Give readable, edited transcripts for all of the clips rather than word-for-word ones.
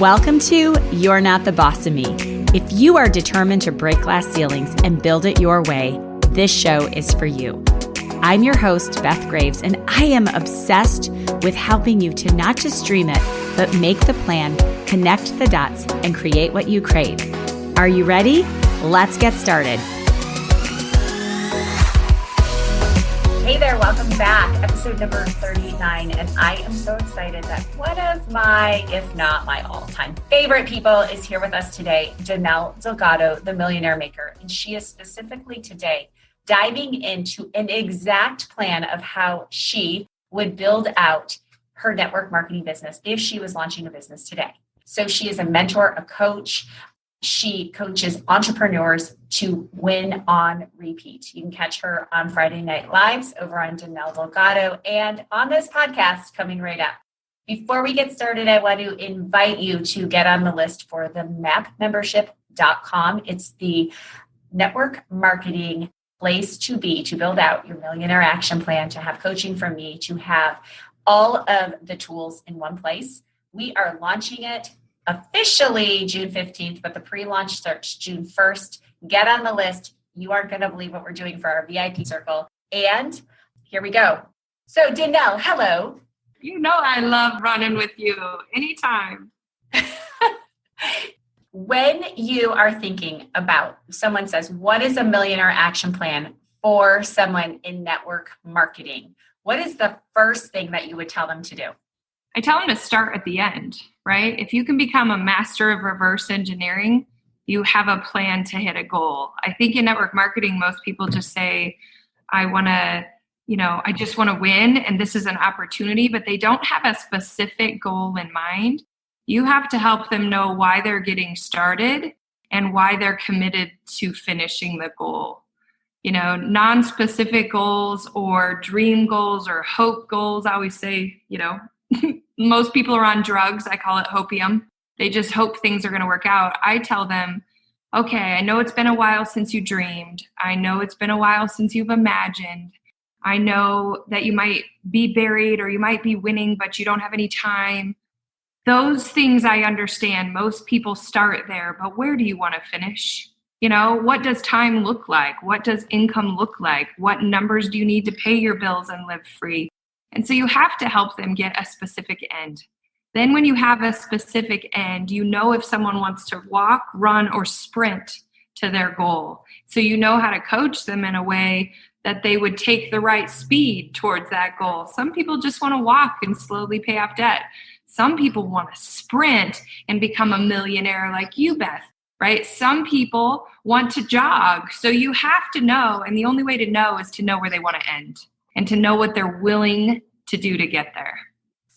Welcome to You're Not the Boss of Me. If you are determined to break glass ceilings and build it your way, this show is for you. I'm your host, Beth Graves, and I am obsessed with helping you to not just dream it, but make the plan, connect the dots, and create what you crave. Are you ready? Let's get started. Hey there, welcome back. Episode number 39, and I am so excited that one of my, if not my all-time favorite people is here with us today, Danelle Delgado, the Millionaire Maker, and she is specifically today diving into an exact plan of how she would build out her network marketing business if she was launching a business today. So she is a mentor, a coach. She coaches entrepreneurs to win on repeat. You can catch her on Friday Night Lives over on Danelle Delgado and on this podcast coming right up. Before we get started, I want to invite you to get on the list for the mapmembership.com. It's the network marketing place to be, to build out your millionaire action plan, to have coaching from me, to have all of the tools in one place. We are launching it officially June 15th, but the pre-launch starts June 1st. Get on the list. You aren't going to believe what we're doing for our VIP circle. And here we go. So Danelle, hello. You know I love running with you anytime. When you are thinking about, someone says, what is a millionaire action plan for someone in network marketing? What is the first thing that you would tell them to do? I tell them to start at the end, right? If you can become a master of reverse engineering, you have a plan to hit a goal. I think in network marketing, most people just say, I just want to win and this is an opportunity, but they don't have a specific goal in mind. You have to help them know why they're getting started and why they're committed to finishing the goal. You know, non-specific goals or dream goals or hope goals. I always say, most people are on drugs. I call it hopium. They just hope things are going to work out. I tell them, okay, I know it's been a while since you dreamed. I know it's been a while since you've imagined. I know that you might be buried or you might be winning, but you don't have any time. Those things I understand. Most people start there, but where do you want to finish? What does time look like? What does income look like? What numbers do you need to pay your bills and live free? And so you have to help them get a specific end. Then when you have a specific end, you know if someone wants to walk, run, or sprint to their goal. So you know how to coach them in a way that they would take the right speed towards that goal. Some people just want to walk and slowly pay off debt. Some people want to sprint and become a millionaire like you, Beth, right? Some people want to jog. So you have to know, and the only way to know is to know where they want to end and to know what they're willing to do to get there.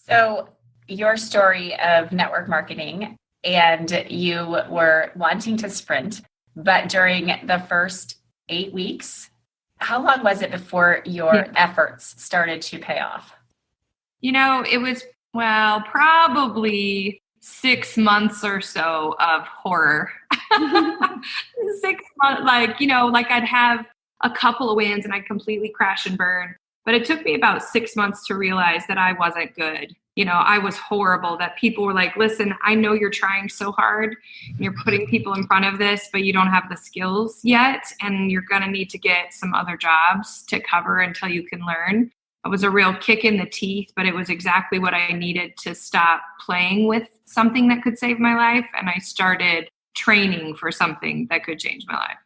So your story of network marketing, and you were wanting to sprint, but during the first 8 weeks, how long was it before your efforts started to pay off? It was, probably 6 months or so of horror. 6 months, I'd have a couple of wins and I'd completely crash and burn. But it took me about 6 months to realize that I wasn't good. I was horrible, that people were like, listen, I know you're trying so hard and you're putting people in front of this, but you don't have the skills yet. And you're going to need to get some other jobs to cover until you can learn. It was a real kick in the teeth, but it was exactly what I needed to stop playing with something that could save my life. And I started training for something that could change my life.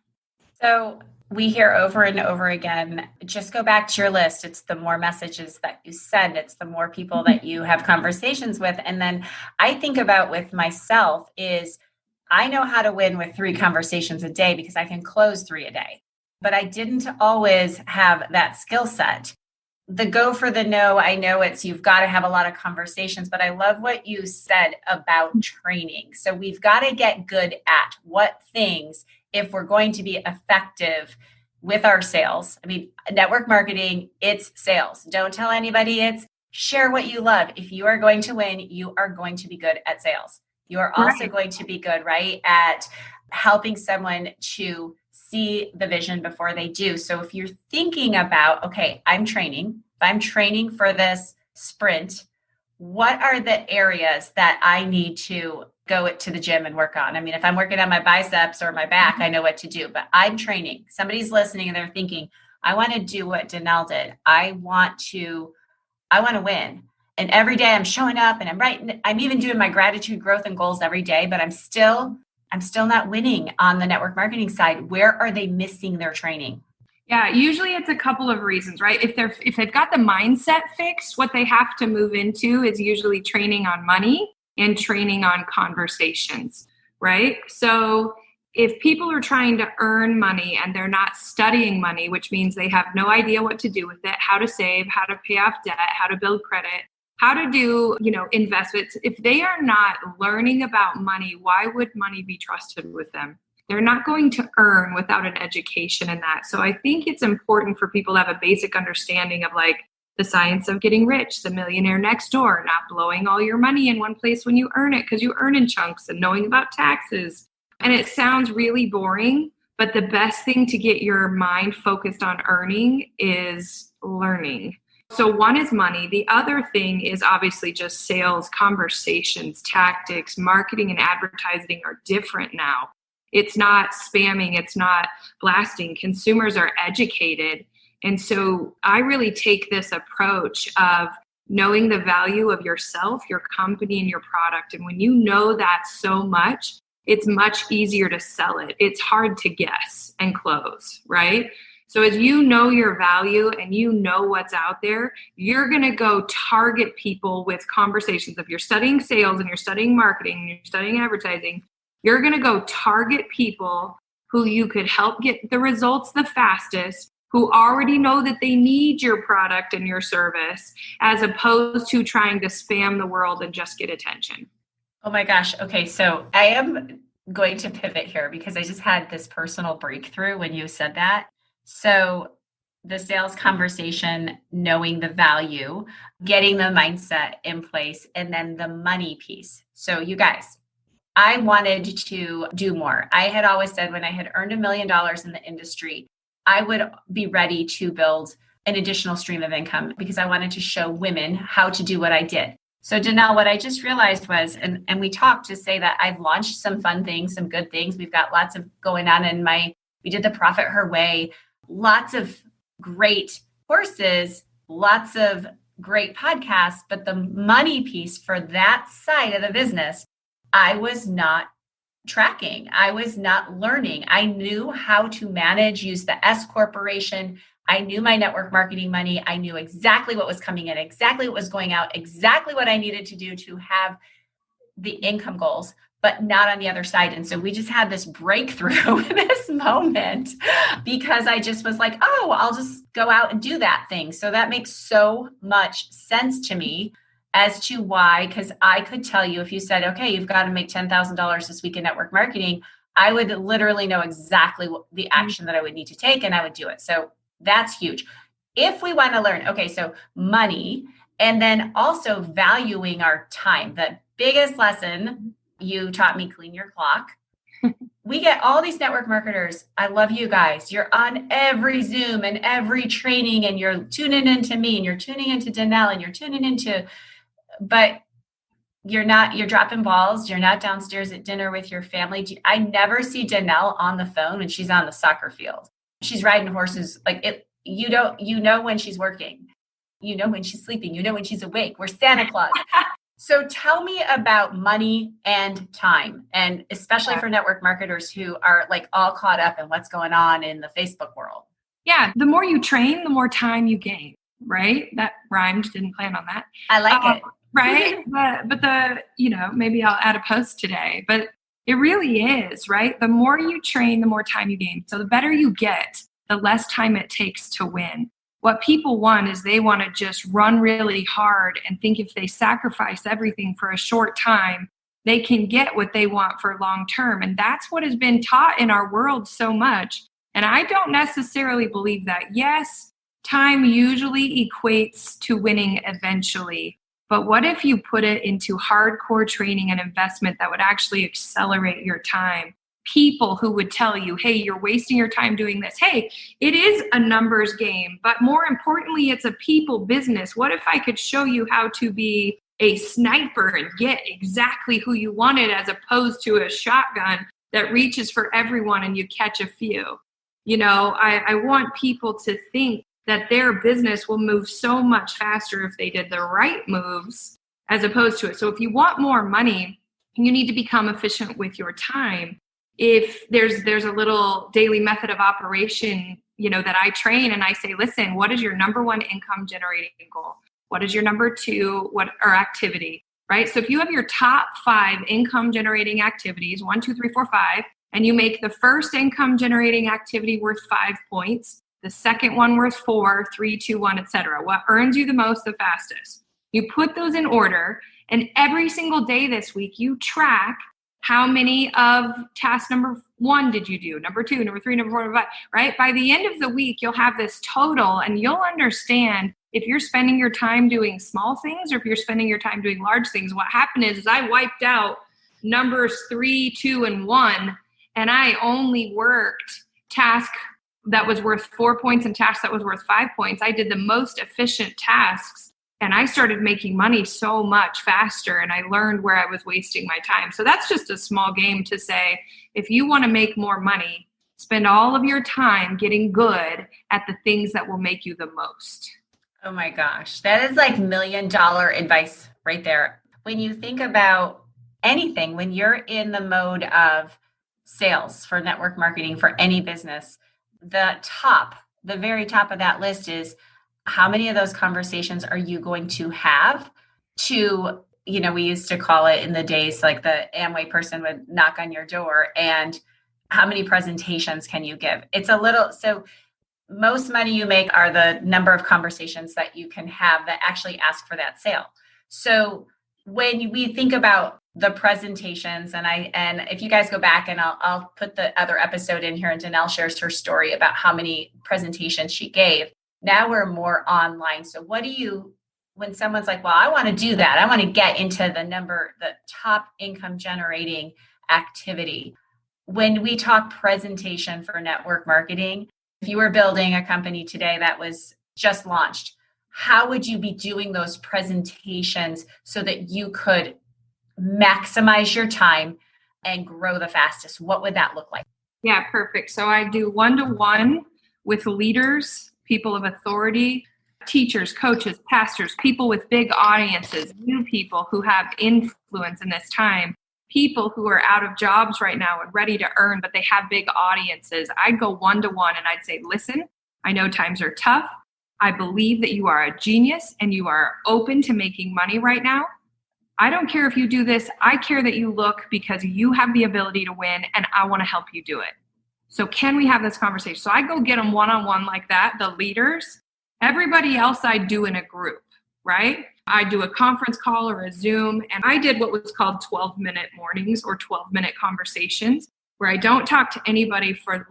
So we hear over and over again, just go back to your list. It's the more messages that you send. It's the more people that you have conversations with. And then I think about with myself is I know how to win with 3 conversations a day because I can close 3 a day. But I didn't always have that skill set. The go for the no, I know you've got to have a lot of conversations, but I love what you said about training. So we've got to get good at what things, if we're going to be effective with our sales. Network marketing, it's sales. Don't tell anybody it's share what you love. If you are going to win, you are going to be good at sales. You are also going to be good, right, at helping someone to see the vision before they do. So if you're thinking about, okay, I'm training for this sprint, what are the areas that I need to go to the gym and work on. I mean, if I'm working on my biceps or my back, I know what to do, but I'm training. Somebody's listening and they're thinking, I want to do what Danelle did. I want to win. And every day I'm showing up and I'm even doing my gratitude, growth, and goals every day, but I'm still not winning on the network marketing side. Where are they missing their training? Yeah, usually it's a couple of reasons, right? If they've got the mindset fixed, what they have to move into is usually training on money and training on conversations, right? So if people are trying to earn money and they're not studying money, which means they have no idea what to do with it, how to save, how to pay off debt, how to build credit, how to do, investments. If they are not learning about money, why would money be trusted with them? They're not going to earn without an education in that. So I think it's important for people to have a basic understanding of like the science of getting rich, the millionaire next door, not blowing all your money in one place when you earn it because you earn in chunks, and knowing about taxes. And it sounds really boring, but the best thing to get your mind focused on earning is learning. So one is money. The other thing is obviously just sales, conversations, tactics, marketing and advertising are different now. It's not spamming. It's not blasting. Consumers are educated. And so I really take this approach of knowing the value of yourself, your company, and your product. And when you know that so much, it's much easier to sell it. It's hard to guess and close, right? So as you know your value and you know what's out there, you're going to go target people with conversations. If you're studying sales and you're studying marketing and you're studying advertising, you're going to go target people who you could help get the results the fastest, who already know that they need your product and your service, as opposed to trying to spam the world and just get attention. Oh my gosh. Okay. So I am going to pivot here because I just had this personal breakthrough when you said that. So the sales conversation, knowing the value, getting the mindset in place, and then the money piece. So you guys, I wanted to do more. I had always said when I had earned $1 million in the industry, I would be ready to build an additional stream of income because I wanted to show women how to do what I did. So Danelle, what I just realized was, and we talked to say that I've launched some fun things, some good things. We've got lots of going on we did the Profit Her Way, lots of great courses, lots of great podcasts, but the money piece for that side of the business, I was not tracking. I was not learning. I knew how to manage, use the S corporation. I knew my network marketing money. I knew exactly what was coming in, exactly what was going out, exactly what I needed to do to have the income goals, but not on the other side. And so we just had this breakthrough in this moment because I just was like, oh, I'll just go out and do that thing. So that makes so much sense to me as to why, because I could tell you if you said, okay, you've got to make $10,000 this week in network marketing, I would literally know exactly what the action that I would need to take and I would do it. So that's huge. If we want to learn, okay, so money and then also valuing our time. The biggest lesson you taught me, clean your clock. We get all these network marketers. I love you guys. You're on every Zoom and every training and you're tuning into me and you're tuning into Danelle and you're tuning into, but you're dropping balls. You're not downstairs at dinner with your family. I never see Danelle on the phone when she's on the soccer field. She's riding horses. You know when she's working, you know when she's sleeping, you know when she's awake. We're Santa Claus. So tell me about money and time, and especially for network marketers who are like all caught up in what's going on in the Facebook world. Yeah. The more you train, the more time you gain, right? That rhymed, didn't plan on that. I like it. Right. But maybe I'll add a post today, but it really is, right? The more you train, the more time you gain. So the better you get, the less time it takes to win. What people want is they want to just run really hard and think if they sacrifice everything for a short time, they can get what they want for long term. And that's what has been taught in our world so much. And I don't necessarily believe that. Yes, time usually equates to winning eventually. But what if you put it into hardcore training and investment that would actually accelerate your time? People who would tell you, hey, you're wasting your time doing this. Hey, it is a numbers game, but more importantly, it's a people business. What if I could show you how to be a sniper and get exactly who you wanted, as opposed to a shotgun that reaches for everyone and you catch a few. I want people to think that their business will move so much faster if they did the right moves as opposed to it. So if you want more money, you need to become efficient with your time. If there's a little daily method of operation, that I train, and I say, listen, what is your number one income generating goal? What is your number two, activity, right? So if you have your top 5 income generating activities, 1, 2, 3, 4, 5, and you make the first income generating activity worth 5 points, the second one worth 4, 3, 2, 1, etc. What earns you the most, the fastest. You put those in order, and every single day this week, you track how many of task number 1 did you do, number 2, number 3, number 4, number 5, right? By the end of the week, you'll have this total, and you'll understand if you're spending your time doing small things or if you're spending your time doing large things. What happened is I wiped out numbers 3, 2, and 1, and I only worked task that was worth 4 points and task that was worth 5 points. I did the most efficient tasks, and I started making money so much faster, and I learned where I was wasting my time. So that's just a small game to say, if you want to make more money, spend all of your time getting good at the things that will make you the most. Oh my gosh, that is like $1 million advice right there. When you think about anything, when you're in the mode of sales for network marketing for any business, the very top of that list is how many of those conversations are you going to have to, we used to call it in the days, like the Amway person would knock on your door, and how many presentations can you give? So most money you make are the number of conversations that you can have that actually ask for that sale. So when we think about the presentations, and if you guys go back, and I'll put the other episode in here, and Danelle shares her story about how many presentations she gave. Now we're more online. So when someone's like, well, I want to do that, I want to get into the top income generating activity. When we talk presentation for network marketing, if you were building a company today that was just launched, how would you be doing those presentations so that you could maximize your time and grow the fastest? What would that look like? Yeah, perfect. So I do 1-to-1 with leaders, people of authority, teachers, coaches, pastors, people with big audiences, new people who have influence in this time, people who are out of jobs right now and ready to earn, but they have big audiences. I'd go 1-to-1 and I'd say, listen, I know times are tough. I believe that you are a genius and you are open to making money right now. I don't care if you do this. I care that you look, because you have the ability to win, and I want to help you do it. So can we have this conversation? So I go get them one-on-one like that, the leaders. Everybody else I do in a group, right? I do a conference call or a Zoom, and I did what was called 12-minute mornings or 12-minute conversations, where I don't talk to anybody for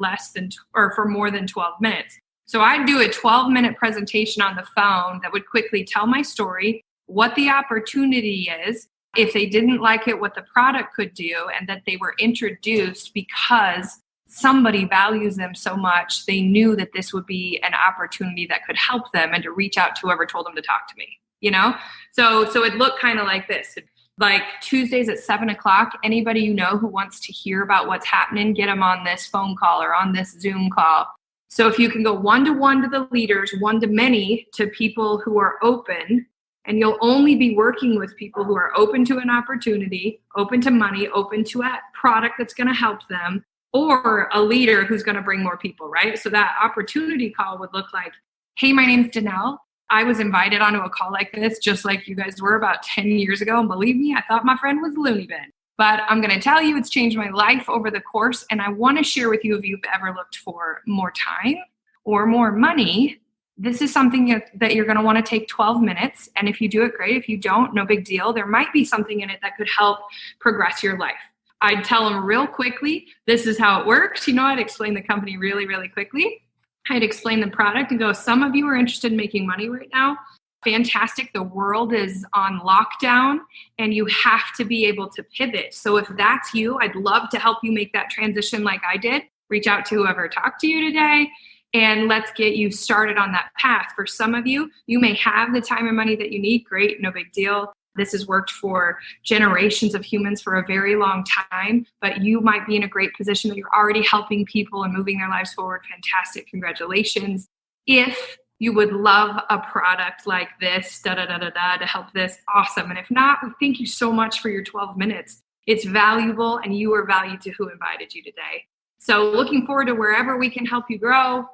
for more than 12 minutes. So I do a 12-minute presentation on the phone that would quickly tell my story, what the opportunity is, if they didn't like it, what the product could do, and that they were introduced because somebody values them so much, they knew that this would be an opportunity that could help them, and to reach out to whoever told them to talk to me, So it looked kind of like this. Like Tuesdays at 7:00, anybody who wants to hear about what's happening, get them on this phone call or on this Zoom call. So if you can go 1-to-1 to the leaders, 1-to-many to people who are open, and you'll only be working with people who are open to an opportunity, open to money, open to a product that's going to help them, or a leader who's going to bring more people, right? So that opportunity call would look like, hey, my name's Danelle. I was invited onto a call like this, just like you guys were about 10 years ago. And believe me, I thought my friend was loony bin. But I'm going to tell you, it's changed my life over the course. And I want to share with you, if you've ever looked for more time or more money, this is something that you're going to want to take 12 minutes. And if you do it, great. If you don't, no big deal. There might be something in it that could help progress your life. I'd tell them real quickly, this is how it works. I'd explain the company really, really quickly. I'd explain the product and go, some of you are interested in making money right now. Fantastic. The world is on lockdown and you have to be able to pivot. So if that's you, I'd love to help you make that transition like I did. Reach out to whoever talked to you today and let's get you started on that path. For some of you, you may have the time and money that you need. Great. No big deal. This has worked for generations of humans for a very long time, but you might be in a great position that you're already helping people and moving their lives forward. Fantastic. Congratulations. If you would love a product like this, to help this, awesome. And if not, we thank you so much for your 12 minutes. It's valuable and you are valued to who invited you today. So looking forward to wherever we can help you grow,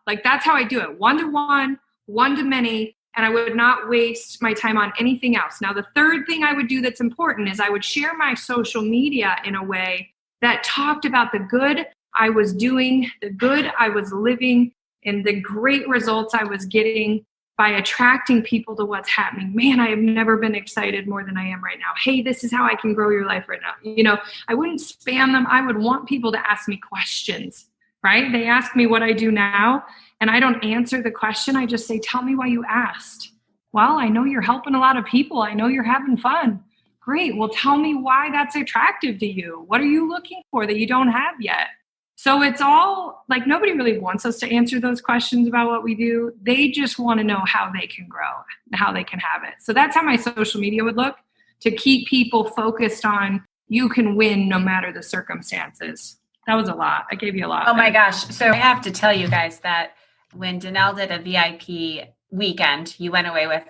Like that's how I do it. One-to-one, one-to-many. And I would not waste my time on anything else. Now, the third thing I would do that's important is I would share my social media in a way that talked about the good I was doing, the good I was living, and the great results I was getting by attracting people to what's happening. Man, I have never been excited more than I am right now. Hey, this is how I can grow your life right now. I wouldn't spam them. I would want people to ask me questions, right? They ask me what I do now, and I don't answer the question. I just say, tell me why you asked. Well, I know you're helping a lot of people. I know you're having fun. Great. Well, tell me why that's attractive to you. What are you looking for that you don't have yet? So it's all like nobody really wants us to answer those questions about what we do. They just want to know how they can grow, how they can have it. So that's how my social media would look, to keep people focused on you can win no matter the circumstances. That was a lot. I gave you a lot. Oh my gosh. So I have to tell you guys that when Danelle did a VIP weekend, you went away with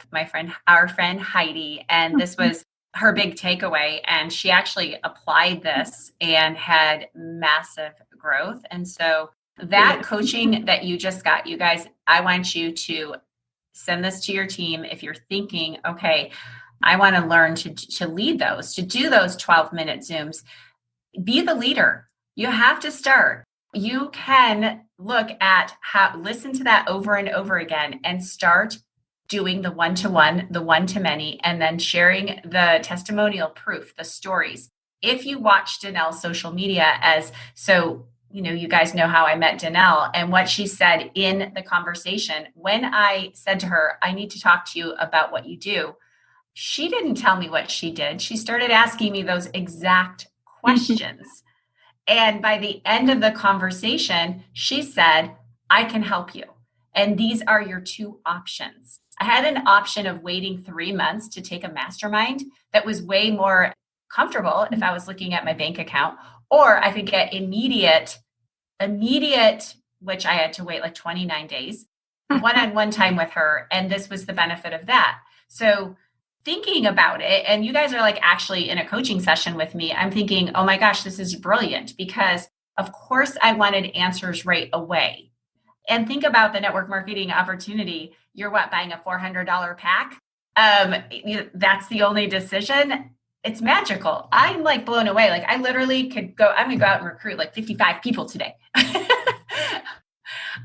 our friend Heidi, and this was her big takeaway. And she actually applied this and had massive growth. And so that coaching that you just got, you guys, I want you to send this to your team. If you're thinking, okay, I want to learn to lead those, to do those 12-minute Zooms, be the leader. You have to start. You can look at listen to that over and over again and start doing the one-to-one, the one-to-many, and then sharing the testimonial proof, the stories. If you watch Danelle's social media you guys know how I met Danelle and what she said in the conversation. When I said to her, I need to talk to you about what you do, she didn't tell me what she did. She started asking me those exact questions. And by the end of the conversation, she said, I can help you. And these are your two options. I had an option of waiting 3 months to take a mastermind that was way more comfortable if I was looking at my bank account, or I could get immediate, which I had to wait like 29 days, one-on-one time with her. And this was the benefit of that. So thinking about it, and you guys are like actually in a coaching session with me, I'm thinking, oh my gosh, this is brilliant, because of course I wanted answers right away. And think about the network marketing opportunity. You're buying a $400 pack? That's the only decision. It's magical. I'm like blown away. Like I literally I'm going to go out and recruit like 55 people today.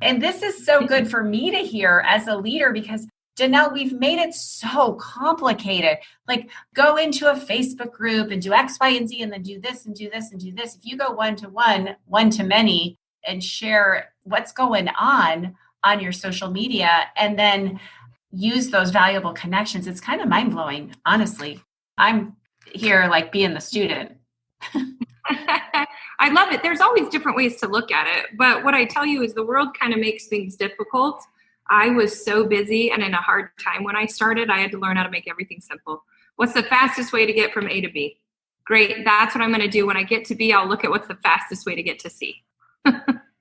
And this is so good for me to hear as a leader, because Danelle, we've made it so complicated. Like go into a Facebook group and do X, Y, and Z, and then do this and do this and do this. If you go one-to-one, one-to-many, and share what's going on your social media, and then use those valuable connections, it's kind of mind-blowing, honestly. I'm here like being the student. I love it. There's always different ways to look at it. But what I tell you is the world kind of makes things difficult. I was so busy and in a hard time when I started. I had to learn how to make everything simple. What's the fastest way to get from A to B? Great. That's what I'm going to do. When I get to B, I'll look at what's the fastest way to get to C.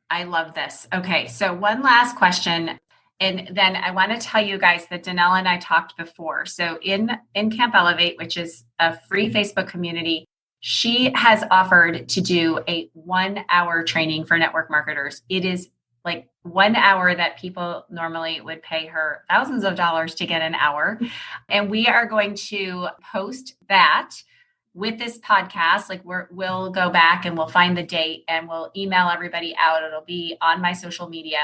I love this. Okay. So one last question. And then I want to tell you guys that Danelle and I talked before. So in Camp Elevate, which is a free Facebook community, she has offered to do a 1-hour training for network marketers. It is like 1 hour that people normally would pay her thousands of dollars to get an hour. And we are going to post that with this podcast. Like we'll go back and we'll find the date and we'll email everybody out. It'll be on my social media.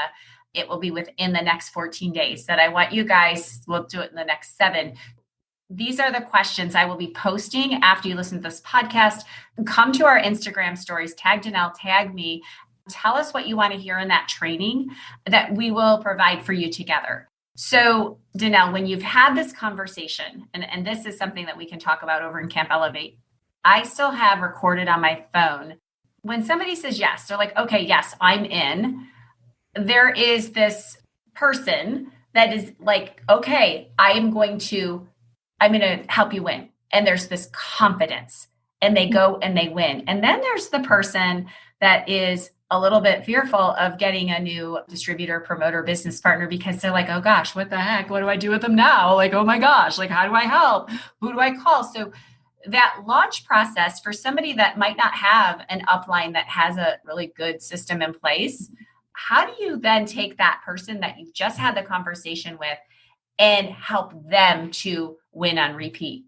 It will be within the next 14 days that I want you guys, we'll do it in the next 7. These are the questions I will be posting after you listen to this podcast. Come to our Instagram stories, tag Danelle, tag me. Tell us what you want to hear in that training that we will provide for you together. So Danelle, when you've had this conversation, and this is something that we can talk about over in Camp Elevate, I still have recorded on my phone. When somebody says yes, they're like, okay, yes, I'm in. There is this person that is like, okay, I am going to I'm going to help you win. And there's this confidence and they go and they win. And then there's the person that is a little bit fearful of getting a new distributor, promoter, business partner because they're like, oh gosh, what the heck? What do I do with them now? Like, oh my gosh, like, how do I help? Who do I call? So that launch process for somebody that might not have an upline that has a really good system in place, how do you then take that person that you've just had the conversation with and help them to win on repeat?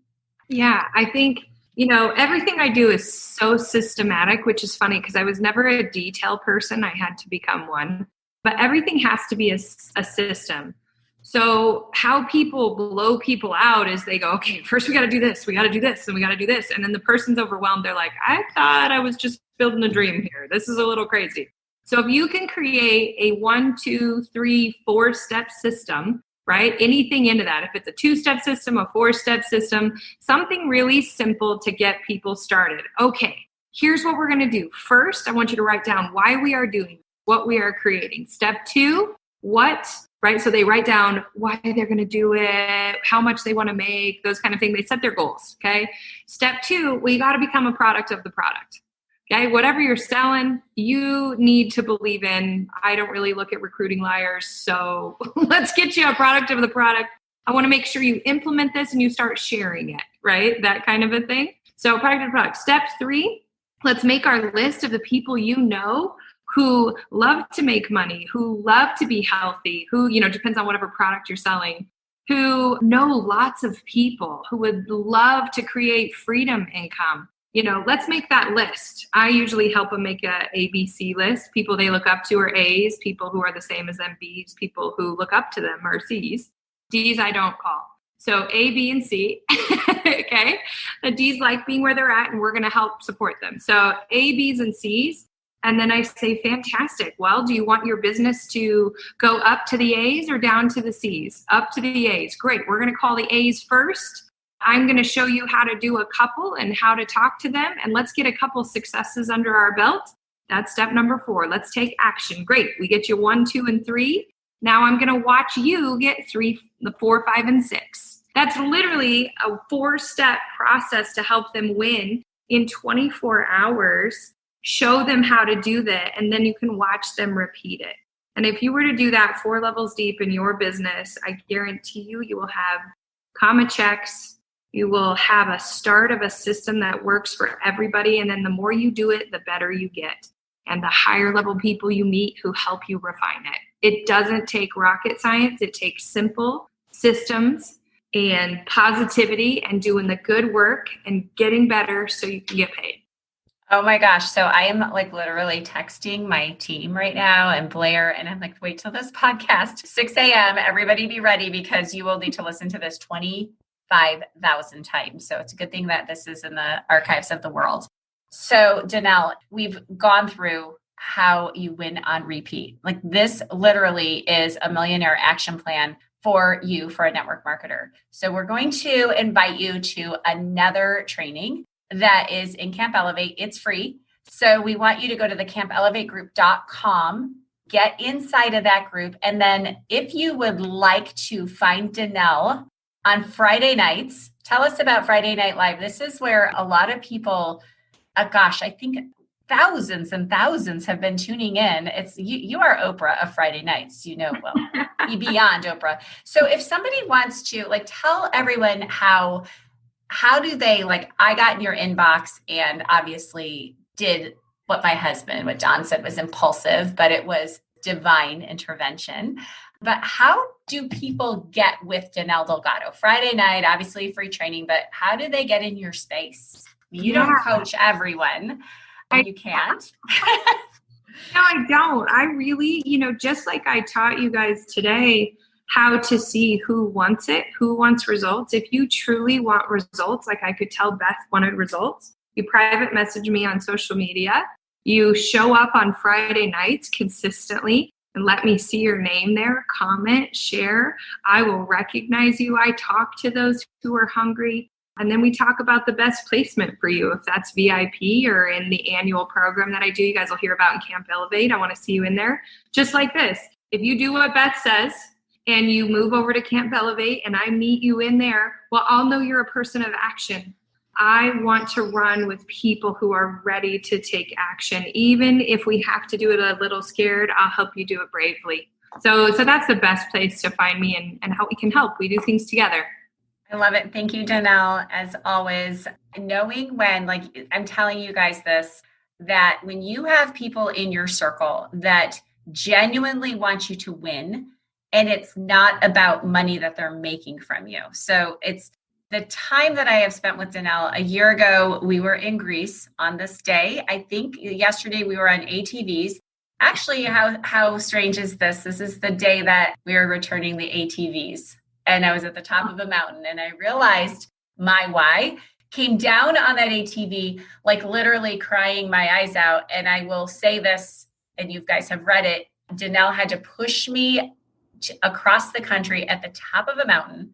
Yeah, I think, everything I do is so systematic, which is funny because I was never a detail person. I had to become one, but everything has to be a system. So how people blow people out is they go, okay, first we got to do this, we got to do this, and we got to do this. And then the person's overwhelmed. They're like, I thought I was just building a dream here. This is a little crazy. So if you can create a 1, 2, 3, 4-step system, right? Anything into that. If it's a 2-step system, a 4-step system, something really simple to get people started. Okay, here's what we're going to do. First, I want you to write down why we are doing what we are creating. Step 2, what, right? So they write down why they're going to do it, how much they want to make, those kind of things. They set their goals, okay? Step 2, we got to become a product of the product. Okay, whatever you're selling, you need to believe in. I don't really look at recruiting liars, so let's get you a product of the product. I want to make sure you implement this and you start sharing it, right? That kind of a thing. So product of the product. Step 3, let's make our list of the people you know who love to make money, who love to be healthy, who, depends on whatever product you're selling, who know lots of people, who would love to create freedom income. Let's make that list. I usually help them make a ABC list. People they look up to are A's, people who are the same as them B's, people who look up to them are C's. D's I don't call. So A, B, and C, okay? The D's like being where they're at and we're gonna help support them. So A, B's, and C's. And then I say, fantastic. Well, do you want your business to go up to the A's or down to the C's? Up to the A's. Great, we're gonna call the A's first. I'm going to show you how to do a couple and how to talk to them. And let's get a couple successes under our belt. That's step number 4. Let's take action. Great. We get you 1, 2, and 3. Now I'm going to watch you get 3, 4, 5, and 6. That's literally a 4-step process to help them win in 24 hours. Show them how to do that. And then you can watch them repeat it. And if you were to do that 4 levels deep in your business, I guarantee you will have comma checks. You will have a start of a system that works for everybody. And then the more you do it, the better you get. And the higher level people you meet who help you refine it. It doesn't take rocket science. It takes simple systems and positivity and doing the good work and getting better so you can get paid. Oh my gosh. So I am like literally texting my team right now and Blair, and I'm like, wait till this podcast, 6 a.m. Everybody be ready because you will need to listen to this 25,000 times. So it's a good thing that this is in the archives of the world. So Danelle, we've gone through how you win on repeat. Like this literally is a millionaire action plan for you, for a network marketer. So we're going to invite you to another training that is in Camp Elevate. It's free. So we want you to go to the campelevategroup.com, get inside of that group. And then if you would like to find Danelle on Friday nights, tell us about Friday Night Live. This is where a lot of people, I think thousands and thousands have been tuning in. It's you are Oprah of Friday nights, well, beyond Oprah. So if somebody wants to tell everyone how do they I got in your inbox and obviously did what Don said was impulsive, but it was divine intervention. But how do people get with Danelle Delgado? Friday night, obviously free training, but how do they get in your space? You don't coach everyone. You can't. No, I don't. I really, just like I taught you guys today how to see who wants it, who wants results. If you truly want results, like I could tell Beth wanted results, you private message me on social media. You show up on Friday nights consistently and let me see your name there, comment, share. I will recognize you. I talk to those who are hungry. And then we talk about the best placement for you. If that's VIP or in the annual program that I do, you guys will hear about in Camp Elevate. I want to see you in there. Just like this. If you do what Beth says and you move over to Camp Elevate and I meet you in there, well, I'll know you're a person of action. I want to run with people who are ready to take action. Even if we have to do it a little scared, I'll help you do it bravely. So that's the best place to find me and how we can help. We do things together. I love it. Thank you, Danelle, as always. Knowing when, like I'm telling you guys this, that when you have people in your circle that genuinely want you to win, and it's not about money that they're making from you. So it's the time that I have spent with Danelle. A year ago, we were in Greece on this day. I think yesterday we were on ATVs. Actually, how strange is this? This is the day that we were returning the ATVs. And I was at the top of a mountain and I realized my why. Came down on that ATV, like literally crying my eyes out. And I will say this, and you guys have read it, Danelle had to push me across the country at the top of a mountain.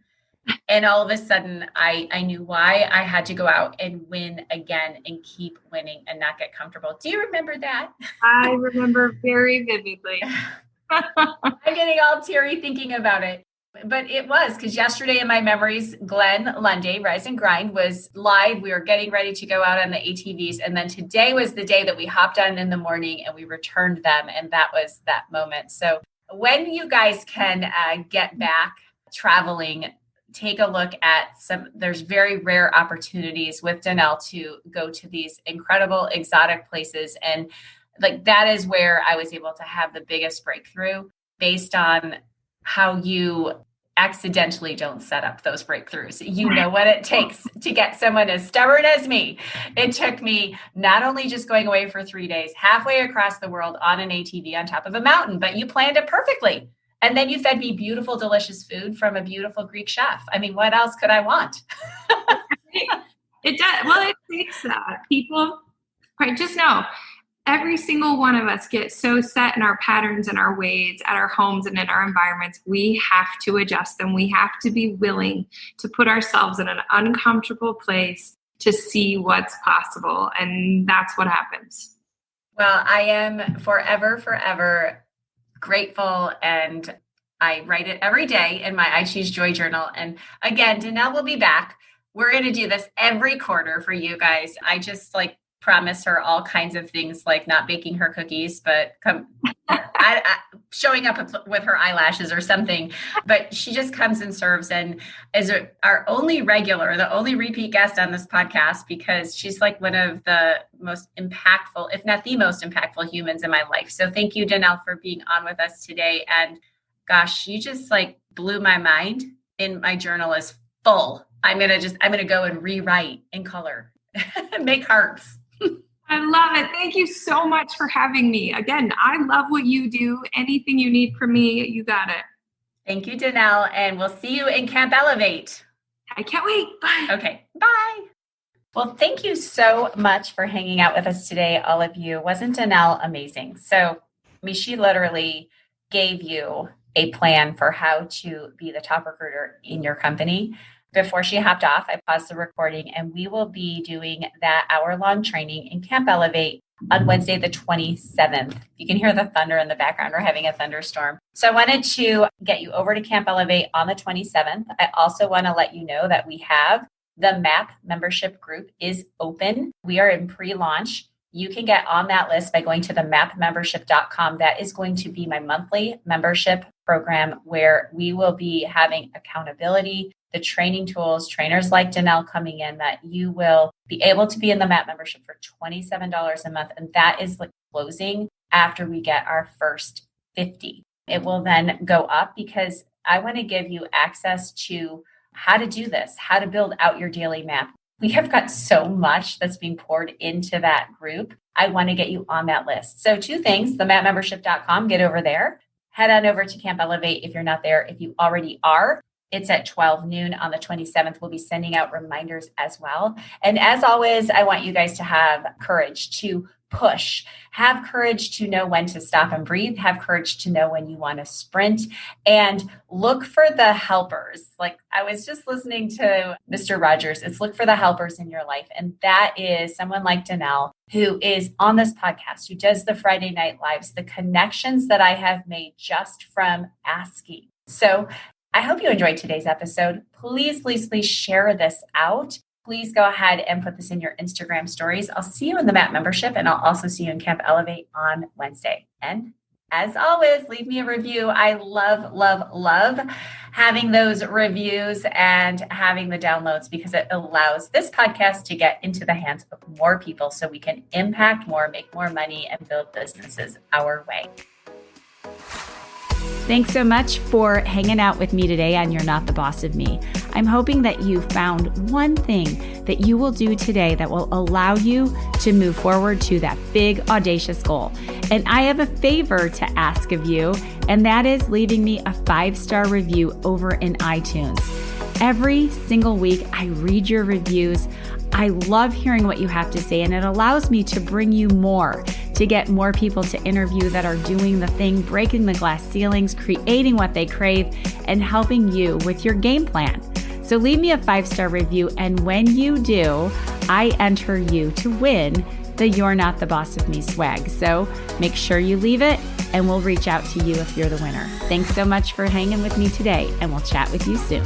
And all of a sudden, I knew why I had to go out and win again and keep winning and not get comfortable. Do you remember that? I remember very vividly. I'm getting all teary thinking about it. But it was because yesterday in my memories, Glenn Lundy, Rise and Grind, was live. We were getting ready to go out on the ATVs. And then today was the day that we hopped on in the morning and we returned them. And that was that moment. So when you guys can get back traveling, take a look at there's very rare opportunities with Danelle to go to these incredible exotic places. And like that is where I was able to have the biggest breakthrough based on how you accidentally don't set up those breakthroughs. You know what it takes to get someone as stubborn as me. It took me not only just going away for 3 days, halfway across the world on an ATV on top of a mountain, but you planned it perfectly. And then you fed me beautiful, delicious food from a beautiful Greek chef. I mean, what else could I want? It does. Well, it takes people, right? Just know every single one of us gets so set in our patterns and our ways at our homes and in our environments. We have to adjust them. We have to be willing to put ourselves in an uncomfortable place to see what's possible. And that's what happens. Well, I am forever grateful, and I write it every day in my I Choose Joy journal. And again, Danelle will be back. We're going to do this every quarter for you guys. I just promise her all kinds of things, like not baking her cookies, but showing up with her eyelashes or something. But she just comes and serves and is our only regular, the only repeat guest on this podcast, because she's like one of the most impactful, if not the most impactful humans in my life. So thank you, Danelle, for being on with us today. And gosh, you just blew my mind. And my journal is full. I'm going to go and rewrite in color, make hearts. I love it. Thank you so much for having me. Again, I love what you do. Anything you need from me, you got it. Thank you, Danelle. And we'll see you in Camp Elevate. I can't wait. Bye. Okay. Bye. Well, thank you so much for hanging out with us today, all of you. Wasn't Danelle amazing? So, she literally gave you a plan for how to be the top recruiter in your company. Before she hopped off, I paused the recording, and we will be doing that hour-long training in Camp Elevate on Wednesday, the 27th. You can hear the thunder in the background. We're having a thunderstorm. So I wanted to get you over to Camp Elevate on the 27th. I also want to let you know that we have the MAP membership group is open. We are in pre-launch. You can get on that list by going to the mapmembership.com. That is going to be my monthly membership program where we will be having accountability, the training tools, trainers like Danelle coming in, that you will be able to be in the MAP membership for $27 a month. And that is closing after we get our first 50. It will then go up because I want to give you access to how to do this, how to build out your daily map. We have got so much that's being poured into that group. I want to get you on that list. So 2 things, the mapmembership.com, get over there. Head on over to Camp Elevate if you're not there. If you already are, it's at 12 noon on the 27th. We'll be sending out reminders as well. And as always, I want you guys to have courage to push, have courage to know when to stop and breathe, have courage to know when you want to sprint, and look for the helpers. I was just listening to Mr. Rogers. It's look for the helpers in your life. And that is someone like Danelle, who is on this podcast, who does the Friday Night Lives, the connections that I have made just from asking. So I hope you enjoyed today's episode. Please, please, please share this out. Please go ahead and put this in your Instagram stories. I'll see you in the MAP membership, and I'll also see you in Camp Elevate on Wednesday. And as always, leave me a review. I love, love, love having those reviews and having the downloads because it allows this podcast to get into the hands of more people so we can impact more, make more money, and build businesses our way. Thanks so much for hanging out with me today on You're Not the Boss of Me. I'm hoping that you found one thing that you will do today that will allow you to move forward to that big, audacious goal. And I have a favor to ask of you, and that is leaving me a 5-star review over in iTunes. Every single week, I read your reviews. I love hearing what you have to say, and it allows me to bring you more, to get more people to interview that are doing the thing, breaking the glass ceilings, creating what they crave, and helping you with your game plan. So leave me a 5-star review, and when you do, I enter you to win the You're Not the Boss of Me swag. So make sure you leave it, and we'll reach out to you if you're the winner. Thanks so much for hanging with me today, and we'll chat with you soon.